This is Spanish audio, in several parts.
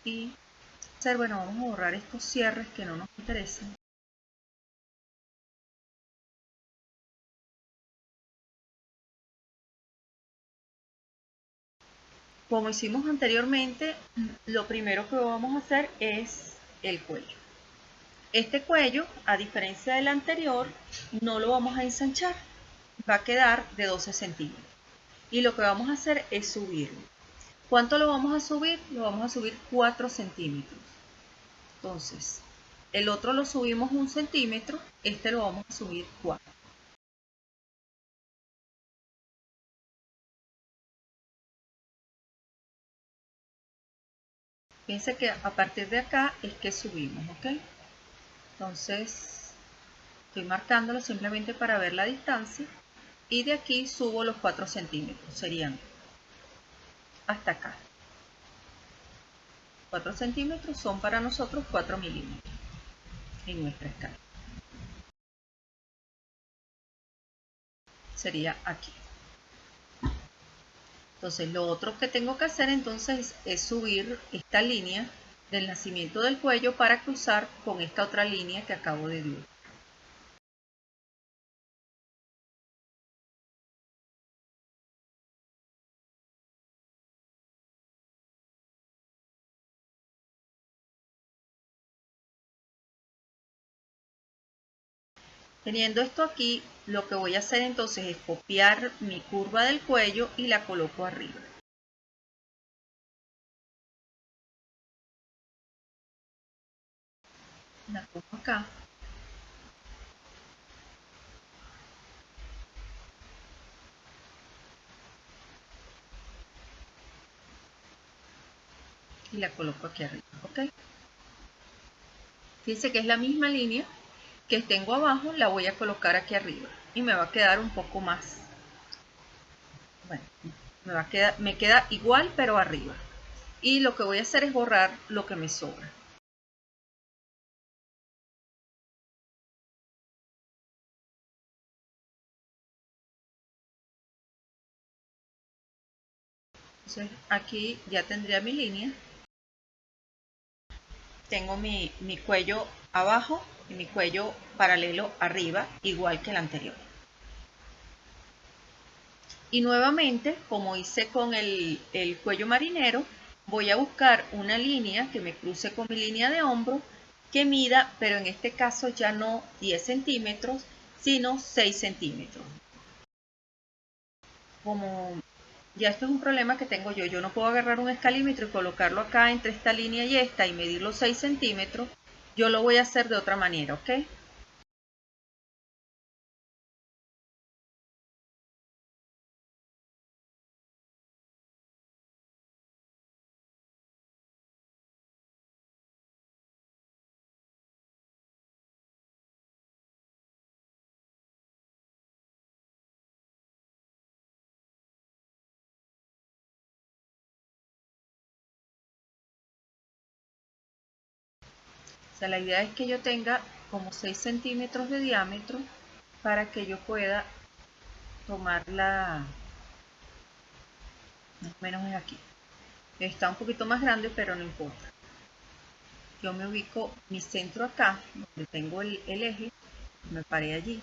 y bueno, vamos a borrar estos cierres que no nos interesan. Como hicimos anteriormente, lo primero que vamos a hacer es el cuello. Este cuello, a diferencia del anterior, no lo vamos a ensanchar, va a quedar de 12 centímetros. Y lo que vamos a hacer es subirlo. ¿Cuánto lo vamos a subir? Lo vamos a subir 4 centímetros. Entonces, el otro lo subimos 1 centímetro, este lo vamos a subir 4. Fíjense que a partir de acá es que subimos, ¿ok? Entonces, estoy marcándolo simplemente para ver la distancia. Y de aquí subo los 4 centímetros, serían hasta acá. 4 centímetros son para nosotros 4 milímetros en nuestra escala. Sería aquí. Entonces lo otro que tengo que hacer entonces es subir esta línea del nacimiento del cuello para cruzar con esta otra línea que acabo de dibujar. Teniendo esto aquí, lo que voy a hacer entonces es copiar mi curva del cuello y la coloco arriba. La pongo acá. Y la coloco aquí arriba, ¿ok? Fíjense que es la misma línea que tengo abajo, la voy a colocar aquí arriba y me va a quedar un poco más, bueno, me queda igual pero arriba. Y lo que voy a hacer es borrar lo que me sobra. Entonces aquí ya tendría mi línea. Tengo mi cuello abajo y mi cuello paralelo arriba, igual que el anterior. Y nuevamente, como hice con el cuello marinero, voy a buscar una línea que me cruce con mi línea de hombro, que mida, pero en este caso ya no 10 centímetros, sino 6 centímetros. Como ya esto es un problema que tengo yo no puedo agarrar un escalímetro y colocarlo acá entre esta línea y esta y medir los 6 centímetros, yo lo voy a hacer de otra manera, ¿ok? O sea, la idea es que yo tenga como 6 centímetros de diámetro para que yo pueda tomar más o menos es aquí. Está un poquito más grande, pero no importa. Yo me ubico mi centro acá, donde tengo el eje, me paré allí.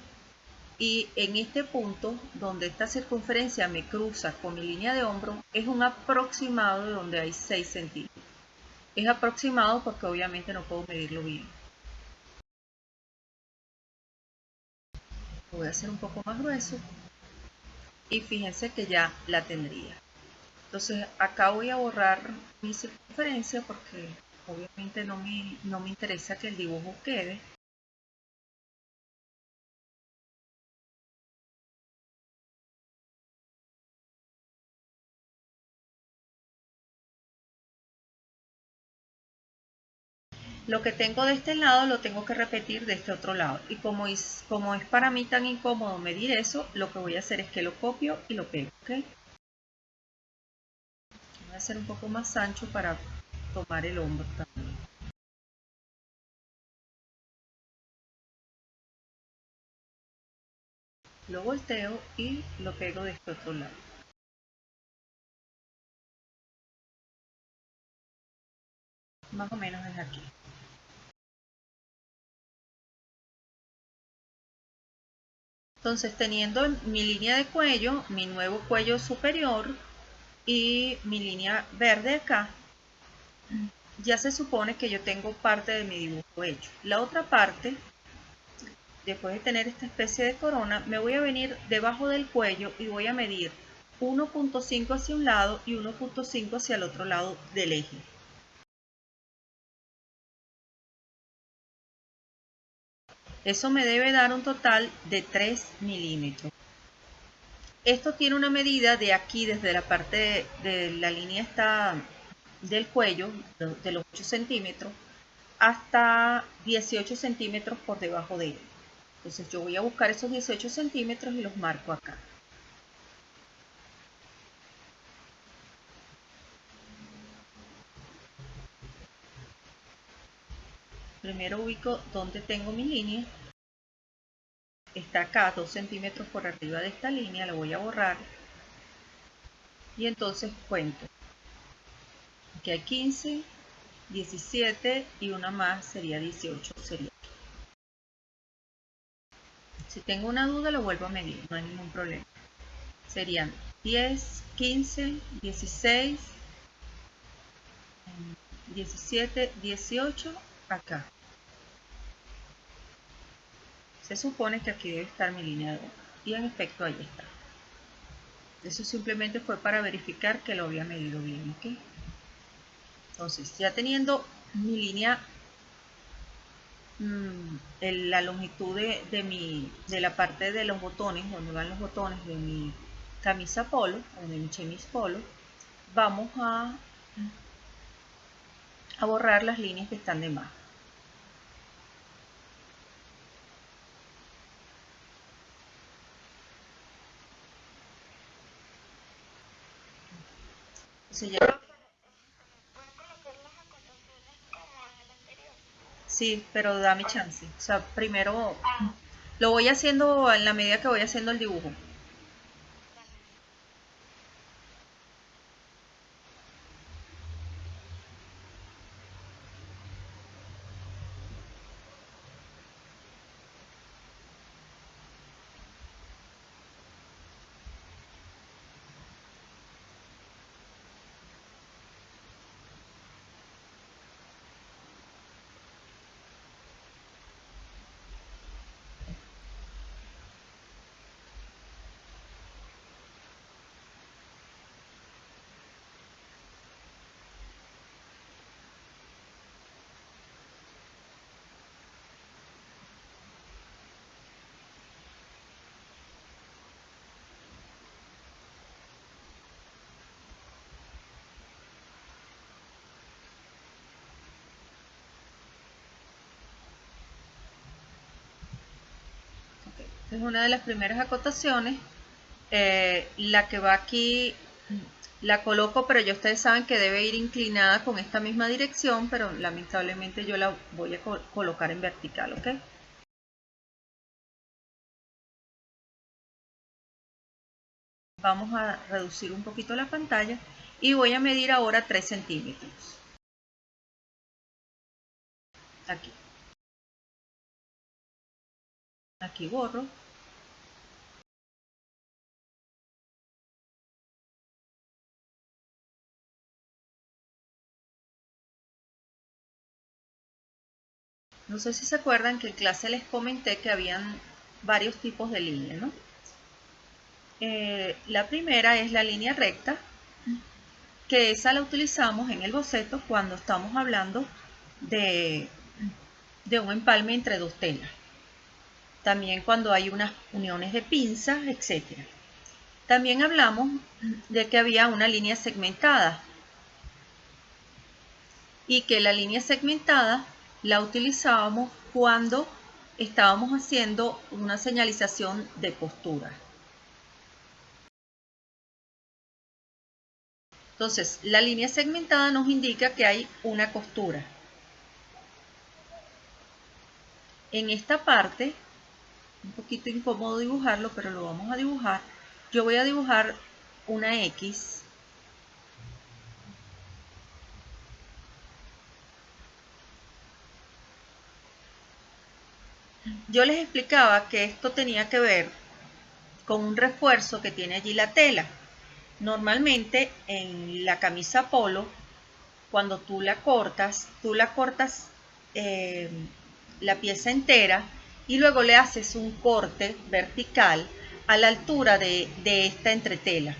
Y en este punto, donde esta circunferencia me cruza con mi línea de hombro, es un aproximado de donde hay 6 centímetros. Es aproximado porque obviamente no puedo medirlo bien. Lo voy a hacer un poco más grueso y fíjense que ya la tendría. Entonces acá voy a borrar mi circunferencia porque obviamente no me interesa que el dibujo quede. Lo que tengo de este lado lo tengo que repetir de este otro lado. Y como es para mí tan incómodo medir eso, lo que voy a hacer es que lo copio y lo pego. ¿Okay? Voy a hacer un poco más ancho para tomar el hombro también. Lo volteo y lo pego de este otro lado. más o menos es aquí. Entonces, teniendo mi línea de cuello, mi nuevo cuello superior y mi línea verde acá, ya se supone que yo tengo parte de mi dibujo hecho. La otra parte, después de tener esta especie de corona, me voy a venir debajo del cuello y voy a medir 1.5 hacia un lado y 1.5 hacia el otro lado del eje. Eso me debe dar un total de 3 milímetros. Esto tiene una medida de aquí, desde la parte de la línea esta del cuello, de los 8 centímetros, hasta 18 centímetros por debajo de él. Entonces yo voy a buscar esos 18 centímetros y los marco acá. Primero ubico donde tengo mi línea. Está acá 2 centímetros por arriba de esta línea, la voy a borrar. Y entonces cuento. Aquí hay 15, 17 y una más sería 18. Si tengo una duda lo vuelvo a medir, no hay ningún problema. Serían 10, 15, 16, 17, 18 acá. Se supone que aquí debe estar mi línea de boca. Y en efecto ahí está. Eso simplemente fue para verificar que lo había medido bien, ¿ok? Entonces, ya teniendo mi línea, la longitud de la parte de los botones, donde van los botones de mi camisa polo, o de mi chemise polo, vamos a borrar las líneas que están de más. Sí, pero da mi chance. O sea, primero lo voy haciendo en la medida que voy haciendo el dibujo. Okay. Es una de las primeras acotaciones. La que va aquí la coloco, pero ya ustedes saben que debe ir inclinada con esta misma dirección, pero lamentablemente yo la voy a colocar en vertical, ¿ok? Vamos a reducir un poquito la pantalla y voy a medir ahora 3 centímetros. Aquí. Aquí borro. No sé si se acuerdan que en clase les comenté que habían varios tipos de línea, ¿no? La primera es la línea recta, que esa la utilizamos en el boceto cuando estamos hablando de un empalme entre dos telas. También cuando hay unas uniones de pinzas, etc. También hablamos de que había una línea segmentada y que la línea segmentada la utilizábamos cuando estábamos haciendo una señalización de costura. Entonces, la línea segmentada nos indica que hay una costura. En esta parte, un poquito incómodo dibujarlo, pero lo vamos a dibujar. Yo voy a dibujar una X. yo les explicaba que esto tenía que ver con un refuerzo que tiene allí la tela. Normalmente en la camisa polo, cuando tú la cortas la pieza entera y luego le haces un corte vertical a la altura de esta entretela.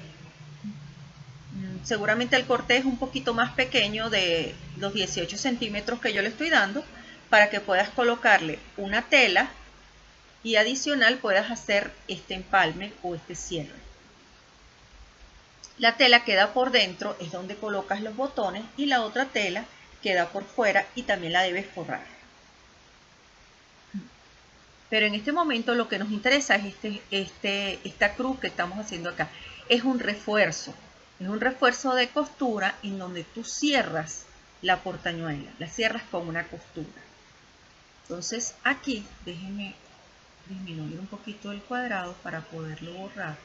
Seguramente el corte es un poquito más pequeño de los 18 centímetros que yo le estoy dando, para que puedas colocarle una tela y adicional puedas hacer este empalme o este cierre. La tela queda por dentro, es donde colocas los botones, y la otra tela queda por fuera y también la debes forrar. Pero en este momento lo que nos interesa es esta cruz que estamos haciendo acá. Es un refuerzo de costura en donde tú cierras la portañuela, la cierras con una costura. Entonces aquí, déjenme disminuir un poquito el cuadrado para poderlo borrar.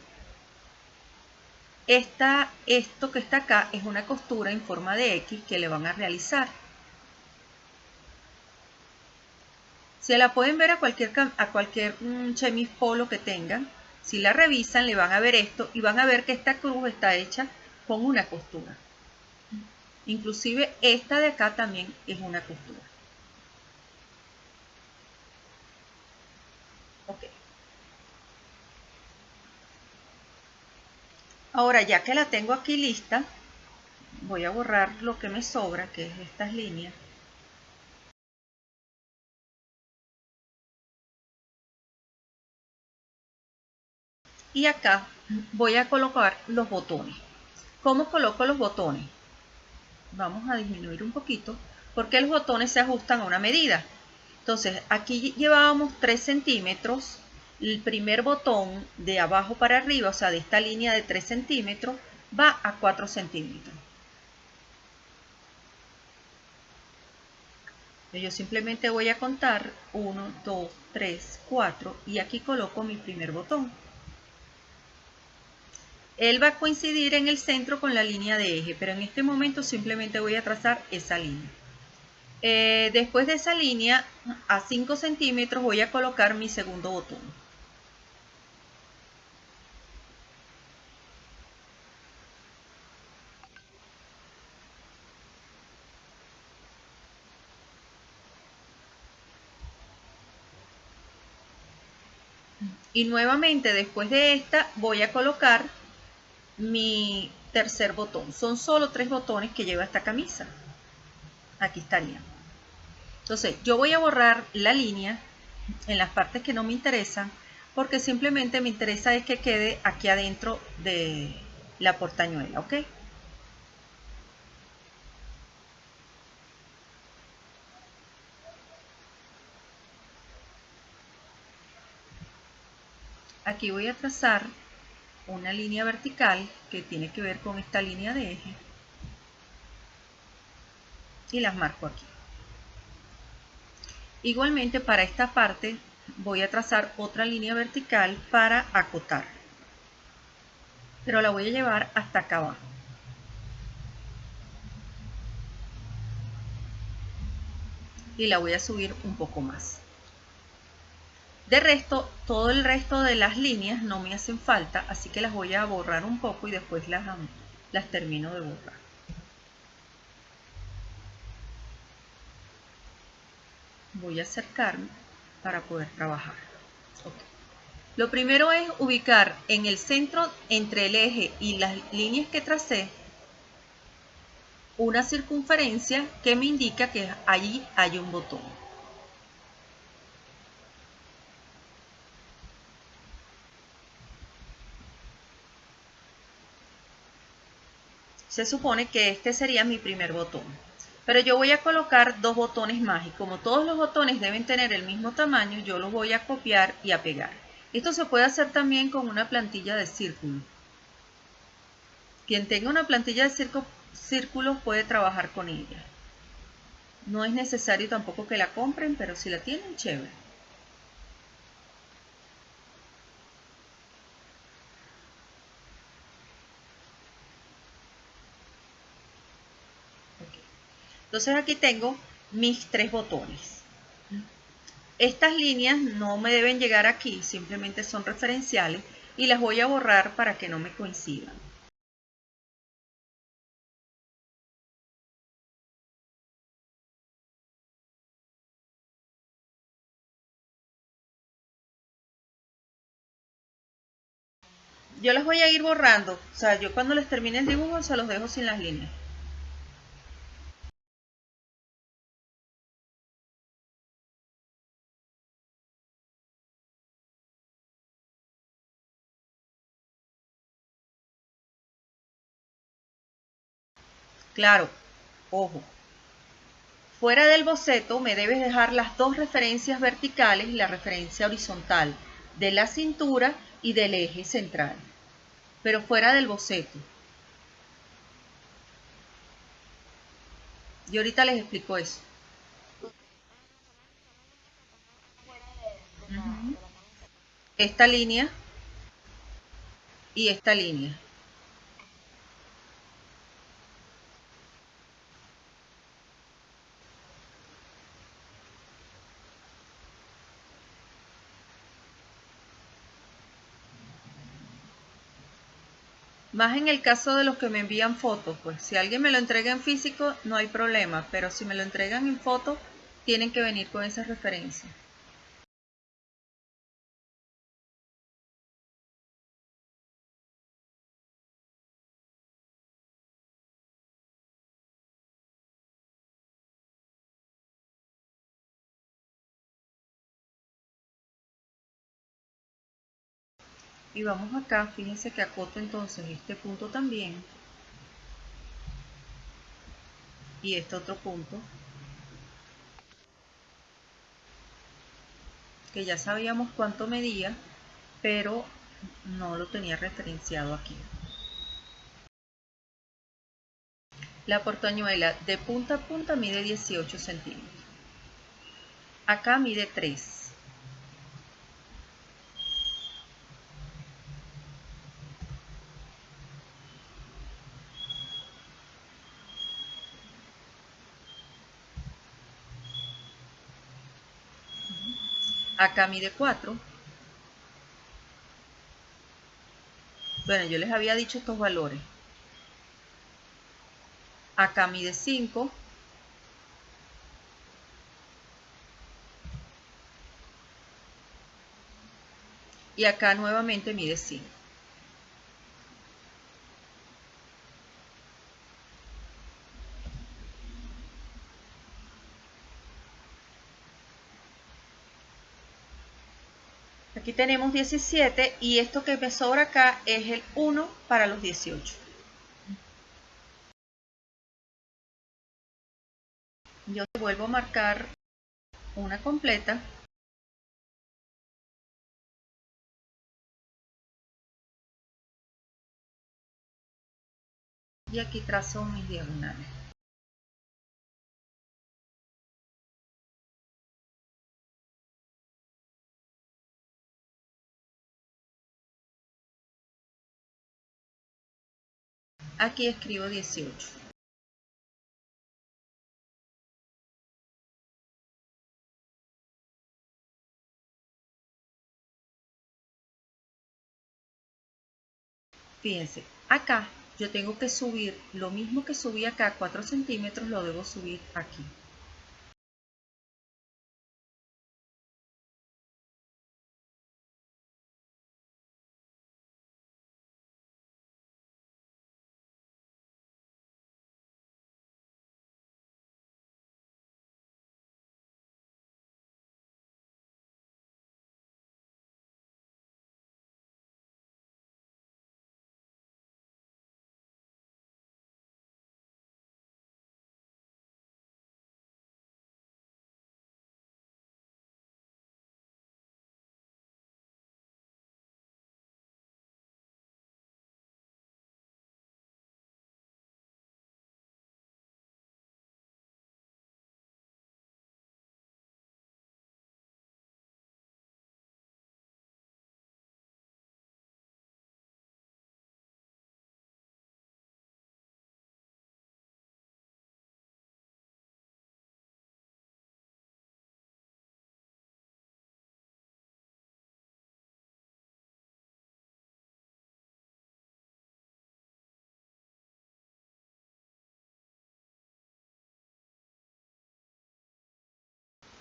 Esto que está acá es una costura en forma de X que le van a realizar. Se la pueden ver a cualquier chemis polo que tengan. Si la revisan, le van a ver esto y van a ver que esta cruz está hecha con una costura. Inclusive esta de acá también es una costura. Ok. Ahora, ya que la tengo aquí lista, voy a borrar lo que me sobra, que es estas líneas. Y acá voy a colocar los botones. ¿Cómo coloco los botones? Vamos a disminuir un poquito, porque los botones se ajustan a una medida. Entonces, aquí llevábamos 3 centímetros. El primer botón de abajo para arriba, o sea, de esta línea de 3 centímetros, va a 4 centímetros. Yo simplemente voy a contar 1, 2, 3, 4 y aquí coloco mi primer botón. Él va a coincidir en el centro con la línea de eje, pero en este momento simplemente voy a trazar esa línea. Después de esa línea, a 5 centímetros voy a colocar mi segundo botón. Y nuevamente después de esta voy a colocar mi tercer botón. Son solo 3 botones que lleva esta camisa. Aquí estarían. Entonces yo voy a borrar la línea en las partes que no me interesan, porque simplemente me interesa es que quede aquí adentro de la portañuela, ¿ok? Aquí voy a trazar una línea vertical que tiene que ver con esta línea de eje y las marco aquí. Igualmente para esta parte voy a trazar otra línea vertical para acotar, pero la voy a llevar hasta acá abajo. Y la voy a subir un poco más. De resto, todo el resto de las líneas no me hacen falta, así que las voy a borrar un poco y después las termino de borrar. Voy a acercarme para poder trabajar. Okay. Lo primero es ubicar en el centro, entre el eje y las líneas que tracé, una circunferencia que me indica que allí hay un botón. Se supone que este sería mi primer botón. Pero yo voy a colocar 2 botones más y como todos los botones deben tener el mismo tamaño, yo los voy a copiar y a pegar. Esto se puede hacer también con una plantilla de círculo. Quien tenga una plantilla de círculos puede trabajar con ella. No es necesario tampoco que la compren, pero si la tienen, chévere. Okay. Entonces aquí tengo mis 3 botones. Estas líneas no me deben llegar aquí, simplemente son referenciales y las voy a borrar para que no me coincidan. Yo las voy a ir borrando, o sea, yo cuando les termine el dibujo se los dejo sin las líneas. Claro, ojo, fuera del boceto me debes dejar las dos referencias verticales y la referencia horizontal de la cintura y del eje central, pero fuera del boceto. Y ahorita les explico eso. Esta línea y esta línea. Más en el caso de los que me envían fotos, pues si alguien me lo entrega en físico no hay problema, pero si me lo entregan en foto tienen que venir con esa referencia. Y vamos acá, fíjense que acoto entonces este punto también y este otro punto, que ya sabíamos cuánto medía, pero no lo tenía referenciado aquí. La portañuela de punta a punta mide 18 centímetros. Acá mide 3. Acá mide 4. Bueno, yo les había dicho estos valores. Acá mide 5. Y acá nuevamente mide 5. Aquí tenemos 17 y esto que me sobra acá es el 1 para los 18. Yo vuelvo a marcar una completa. Y aquí trazo mis diagonales. Aquí escribo 18. Fíjense, acá yo tengo que subir lo mismo que subí acá, 4 centímetros, lo debo subir aquí.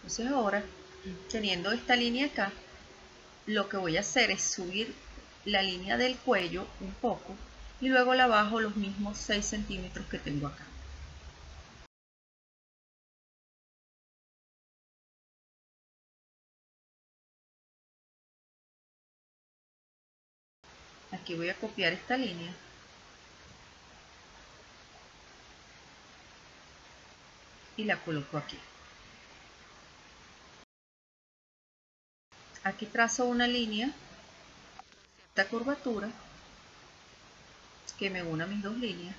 Entonces ahora, teniendo esta línea acá, lo que voy a hacer es subir la línea del cuello un poco y luego la bajo los mismos 6 centímetros que tengo acá. Aquí voy a copiar esta línea y la coloco aquí. Aquí trazo una línea, esta curvatura, que me una mis dos líneas.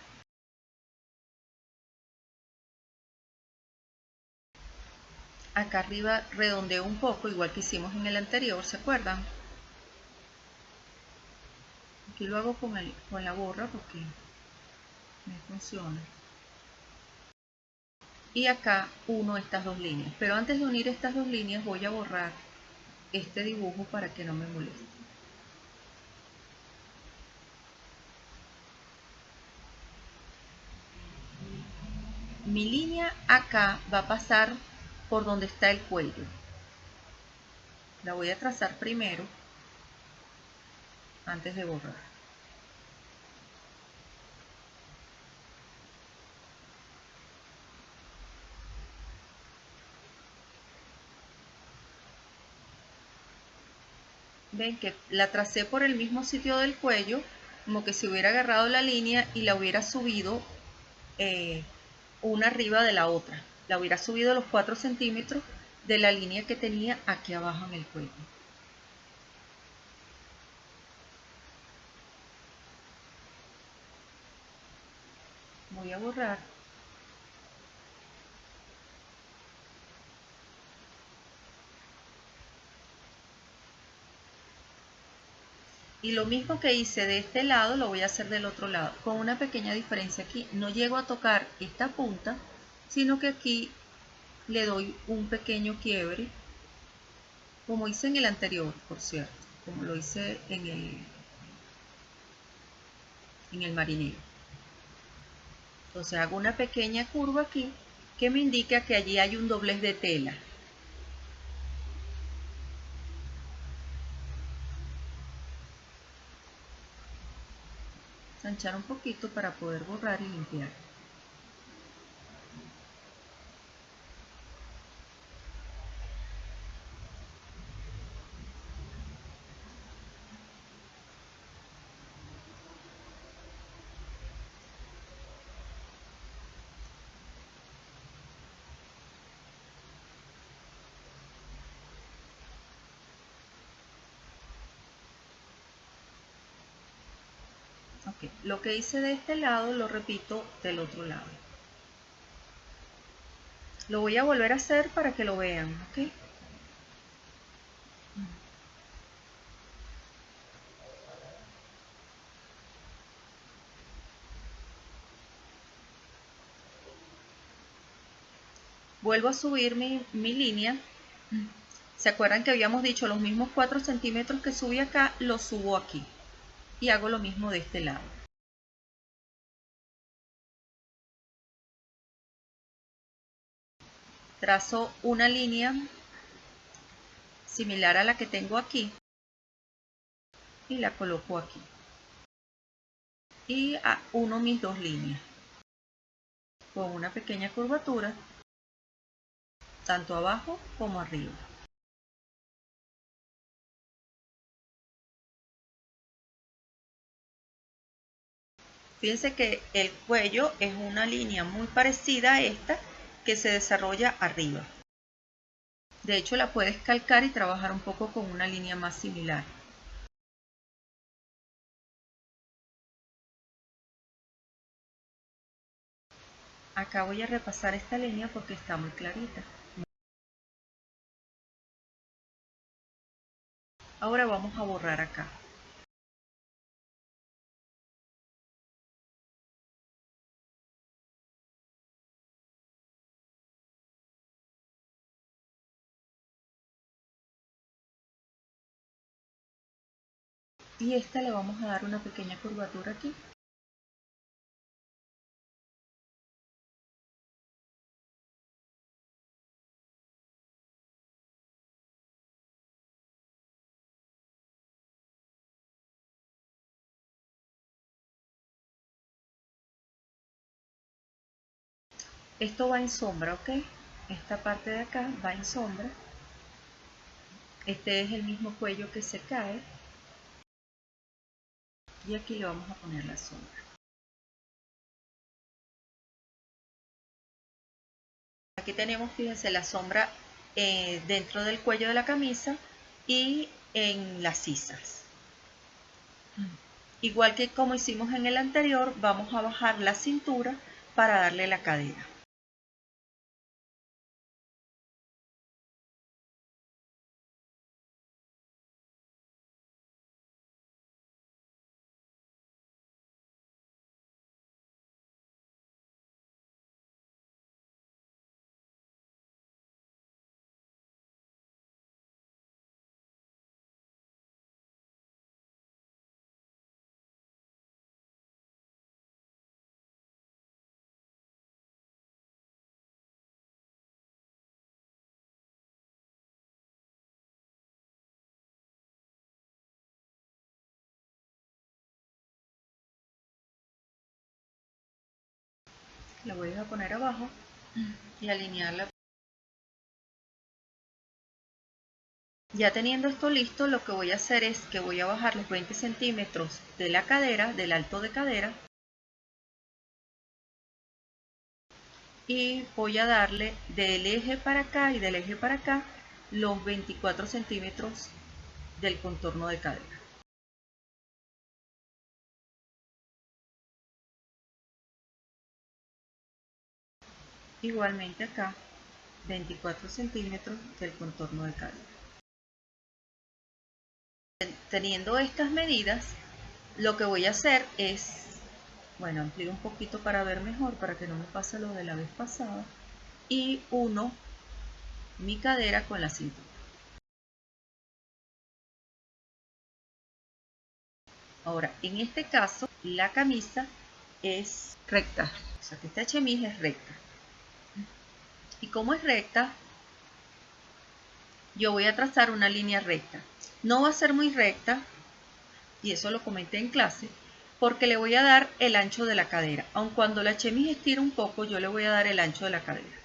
Acá arriba redondeo un poco, igual que hicimos en el anterior, ¿se acuerdan? Aquí lo hago con la borra porque me funciona. Y acá uno estas dos líneas. Pero antes de unir estas dos líneas voy a borrar este dibujo para que no me moleste. Mi línea acá va a pasar por donde está el cuello. La voy a trazar primero antes de borrar. Ven que la tracé por el mismo sitio del cuello, como que si hubiera agarrado la línea y la hubiera subido una arriba de la otra. La hubiera subido los 4 centímetros de la línea que tenía aquí abajo en el cuello. Voy a borrar. Y lo mismo que hice de este lado lo voy a hacer del otro lado, con una pequeña diferencia aquí. No llego a tocar esta punta, sino que aquí le doy un pequeño quiebre, como hice en el anterior, por cierto, como lo hice en el marinero. Entonces hago una pequeña curva aquí que me indica que allí hay un doblez de tela. Sanchar un poquito para poder borrar y limpiar. Okay. Lo que hice de este lado lo repito del otro lado. Lo voy a volver a hacer para que lo vean, ¿ok? Vuelvo a subir mi línea. ¿Se acuerdan que habíamos dicho los mismos 4 centímetros que subí acá, los subo aquí? Y hago lo mismo de este lado. Trazo una línea similar a la que tengo aquí y la coloco aquí. Y uno mis dos líneas con una pequeña curvatura, tanto abajo como arriba. Fíjense que el cuello es una línea muy parecida a esta que se desarrolla arriba. De hecho, la puedes calcar y trabajar un poco con una línea más similar. Acá voy a repasar esta línea porque está muy clarita. Ahora vamos a borrar acá. Y esta le vamos a dar una pequeña curvatura aquí. Esto va en sombra, ¿ok? Esta parte de acá va en sombra. Este es el mismo cuello que se cae. Y aquí le vamos a poner la sombra. Aquí tenemos, fíjense, la sombra dentro del cuello de la camisa y en las sisas. Igual que como hicimos en el anterior, vamos a bajar la cintura para darle la cadera. La voy a poner abajo y alinearla. Ya teniendo esto listo, lo que voy a hacer es que voy a bajar los 20 centímetros de la cadera, del alto de cadera, y voy a darle del eje para acá y del eje para acá los 24 centímetros del contorno de cadera. Igualmente acá 24 centímetros del contorno de cadera. Teniendo estas medidas, lo que voy a hacer es, bueno, amplío un poquito para ver mejor, para que no me pase lo de la vez pasada, y uno mi cadera con la cintura. Ahora, en este caso, la camisa es recta, o sea que esta chemise es recta. Y como es recta, yo voy a trazar una línea recta. No va a ser muy recta, y eso lo comenté en clase, porque le voy a dar el ancho de la cadera. Aun cuando la chemise estira un poco, yo le voy a dar el ancho de la cadera.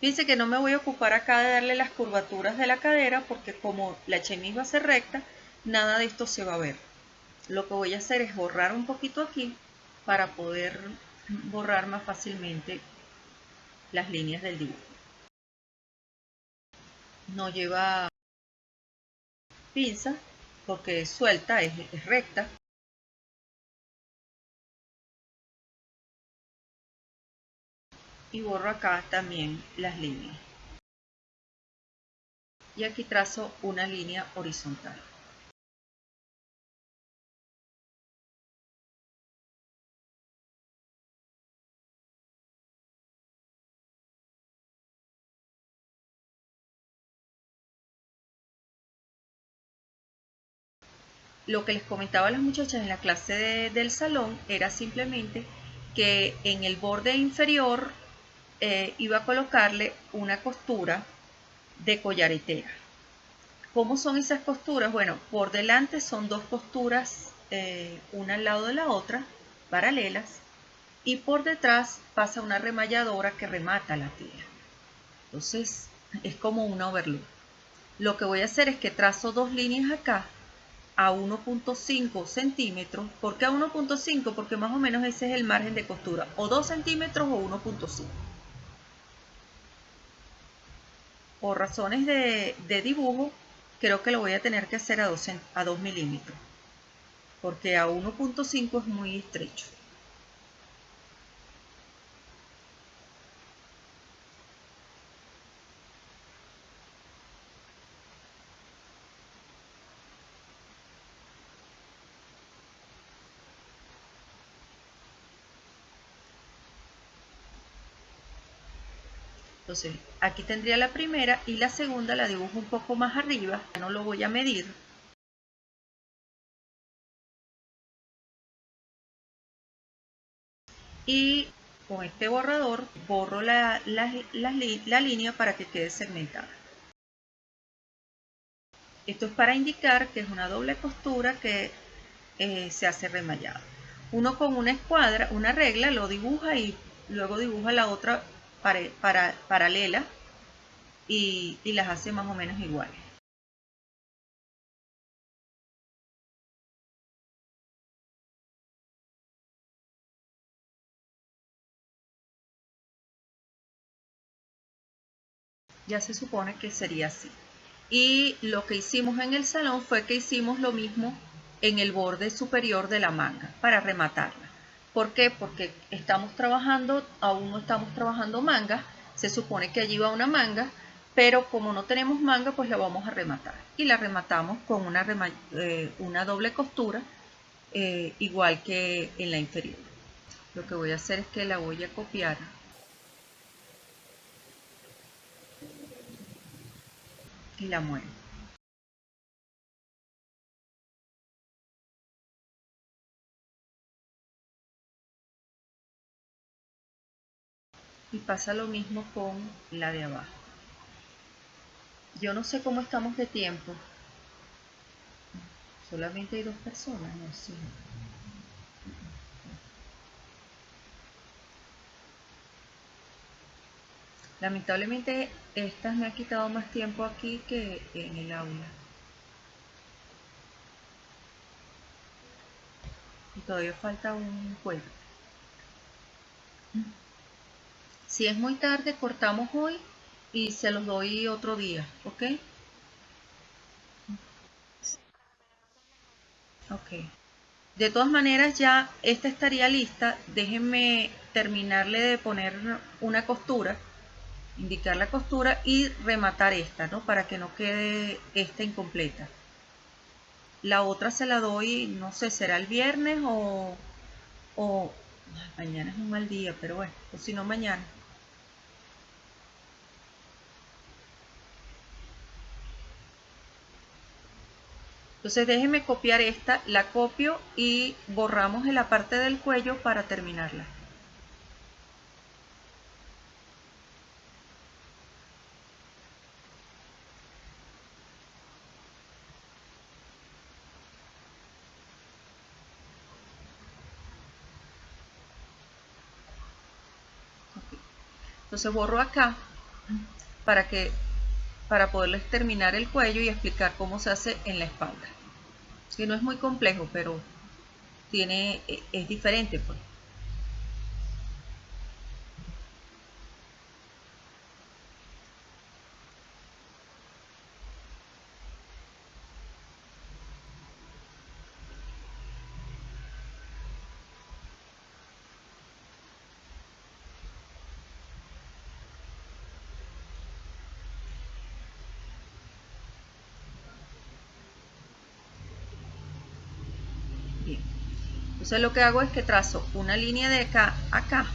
Fíjense que no me voy a ocupar acá de darle las curvaturas de la cadera, porque como la chemise va a ser recta, nada de esto se va a ver. Lo que voy a hacer es borrar un poquito aquí para poder borrar más fácilmente las líneas del dibujo. No lleva pinza porque es suelta, es recta. Y borro acá también las líneas. Y aquí trazo una línea horizontal. Lo que les comentaba a las muchachas en la clase del salón era simplemente que en el borde inferior iba a colocarle una costura de collaretera. ¿Cómo son esas costuras? Bueno, por delante son dos costuras, una al lado de la otra, paralelas, y por detrás pasa una remalladora que remata la tela. Entonces es como una overlock. Lo que voy a hacer es que trazo dos líneas acá a 1.5 centímetros. ¿Por qué a 1.5? Porque más o menos ese es el margen de costura, o 2 centímetros o 1.5. Por razones de dibujo, creo que lo voy a tener que hacer a 2 milímetros, porque a 1.5 es muy estrecho. Entonces, aquí tendría la primera y la segunda la dibujo un poco más arriba, no lo voy a medir. Y con este borrador borro la línea para que quede segmentada. Esto es para indicar que es una doble costura que se hace remallado. Uno con una escuadra, una regla, lo dibuja y luego dibuja la otra paralela y las hace más o menos iguales. Ya se supone que sería así. Y lo que hicimos en el salón fue que hicimos lo mismo en el borde superior de la manga para rematarla. ¿Por qué? Porque estamos trabajando, aún no estamos trabajando manga, se supone que allí va una manga, pero como no tenemos manga, pues la vamos a rematar. Y la rematamos con una doble costura, igual que en la inferior. Lo que voy a hacer es que la voy a copiar y la muevo. Y pasa lo mismo con la de abajo. Yo no sé cómo estamos de tiempo. Solamente hay 2 personas, no sé. Lamentablemente estas me han quitado más tiempo aquí que en el aula. Y todavía falta un juego. Si es muy tarde, cortamos hoy y se los doy otro día, ¿ok? Ok. De todas maneras, ya esta estaría lista. Déjenme terminarle de poner una costura, indicar la costura y rematar esta, ¿no? Para que no quede esta incompleta. La otra se la doy, no sé, será el viernes o mañana es un mal día, pero bueno, o si no mañana. Entonces déjenme copiar esta, la copio y borramos en la parte del cuello para terminarla. Entonces borro acá para poderles terminar el cuello y explicar cómo se hace en la espalda. Que no es muy complejo, pero es diferente, pues. Bien. Entonces lo que hago es que trazo una línea de acá a acá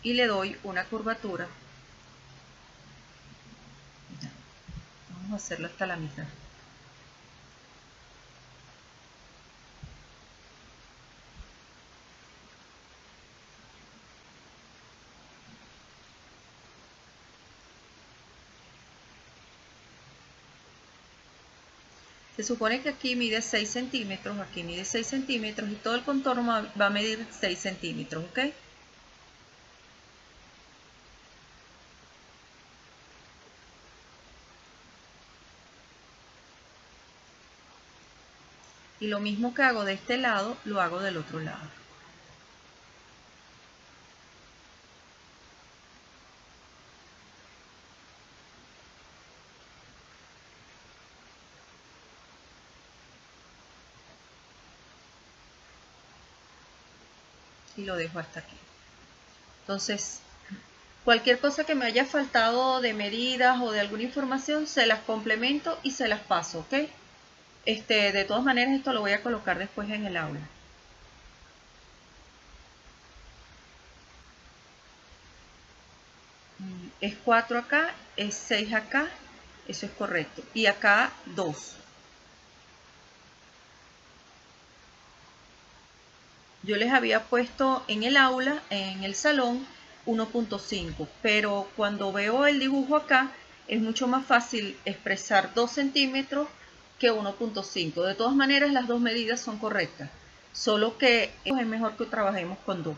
y le doy una curvatura. Ya. Vamos a hacerlo hasta la mitad. Se supone que aquí mide 6 centímetros, aquí mide 6 centímetros y todo el contorno va a medir 6 centímetros, ¿ok? Y lo mismo que hago de este lado, lo hago del otro lado. Y lo dejo hasta aquí. Entonces, cualquier cosa que me haya faltado de medidas o de alguna información, se las complemento y se las paso, ¿ok? De todas maneras, esto lo voy a colocar después en el aula. Es 4 acá, es 6 acá, eso es correcto. Y acá 2. Yo les había puesto en el aula, en el salón, 1.5, pero cuando veo el dibujo acá es mucho más fácil expresar 2 centímetros que 1.5. De todas maneras, las dos medidas son correctas, solo que es mejor que trabajemos con 2.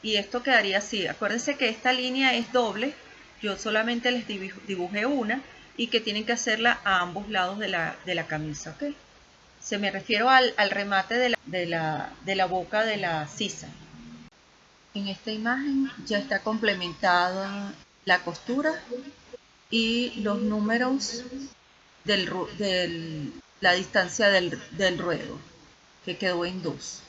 Y esto quedaría así. Acuérdense que esta línea es doble, yo solamente les dibujé una y que tienen que hacerla a ambos lados de la camisa, ¿ok? Se me refiero al remate de la boca de la sisa. En esta imagen ya está complementada la costura y los números de la distancia del ruedo, que quedó en 2.